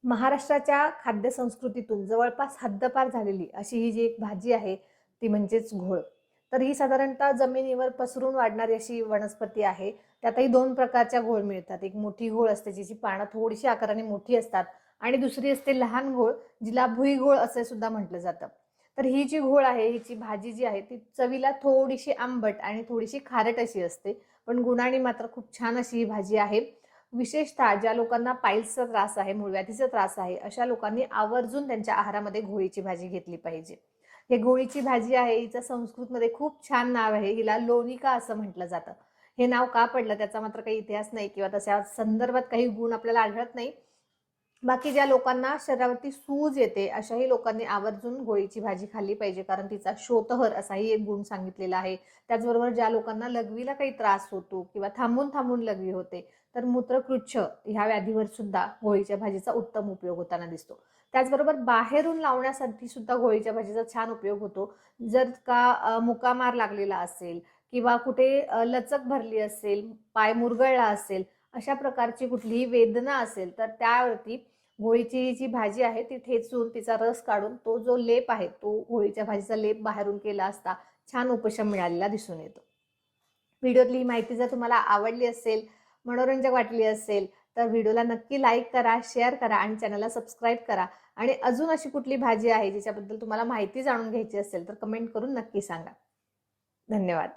महाराष्ट्राच्या खाद्य संस्कृतीतून जवळपास हद्दपार झालेली अशी ही जी एक भाजी आहे ती म्हणजेच घोळ. तर ही साधारणतः जमिनीवर पसरून वाढणारी अशी वनस्पती आहे. त्यातही दोन प्रकारच्या घोळ मिळतात. एक मोठी घोळ असते जिची पानं थोडीशी आकाराने मोठी असतात आणि दुसरी असते लहान घोळ, जिला भुईघोळ असे सुद्धा म्हटलं जातं. तर ही जी घोळ आहे, हिची भाजी जी आहे ती चवीला थोडीशी आंबट आणि थोडीशी खारट अशी असते, पण गुणाने मात्र खूप छान अशी ही भाजी आहे. विशेषतः ज्या लोकांना पाईल्सचा त्रास आहे, मूळव्याधीचा त्रास आहे, अशा लोकांनी आवर्जून त्यांच्या आहारामध्ये घोळीची भाजी घेतली पाहिजे. हे घोळीची भाजी आहे, हिचं संस्कृतमध्ये खूप छान नाव आहे. हिला लोनिका असं म्हटलं जातं. हे नाव का पडलं त्याचा मात्र काही इतिहास नाही किंवा तशा संदर्भात काही गुण आपल्याला आढळत नाही. बाकी ज्या लोकांना शरीरावरती सूज येते अशाही लोकांनी आवर्जून घोळीची भाजी खाल्ली पाहिजे, कारण तिचा शोथहर असाही एक गुण सांगितलेला आहे. त्याचबरोबर ज्या लोकांना लघवीला काही त्रास होतो किंवा थांबून थांबून लघवी होते, तर मूत्रकृच्छ ह्या व्याधीवर सुद्धा घोळीच्या भाजीचा उत्तम उपयोग होताना दिसतो. त्याचबरोबर बाहेरून लावण्यासाठी सुद्धा घोळीच्या भाजीचा छान उपयोग होतो. जर का मुकामार लागलेला असेल किंवा कुठे लचक भरली असेल, पाय मुरगळला असेल, अशा प्रकारची कुठलीही वेदना असेल, तर त्यावरती घोळीची जी भाजी आहे ती ठेचून तिचा रस काढून तो जो लेप आहे तो घोळीच्या भाजीचा लेप बाहेरून केला असता छान उपशम मिळालेला दिसून येतो. व्हिडिओतली ही माहिती जर तुम्हाला आवडली असेल, मनोरंजक वाटली असेल, तर व्हिडिओला नक्की लाईक करा, शेअर करा आणि चॅनलला सबस्क्राईब करा. आणि अजून अशी कुठली भाजी आहे जिच्याबद्दल तुम्हाला माहिती जाणून घ्यायची असेल तर कमेंट करून नक्की सांगा. धन्यवाद.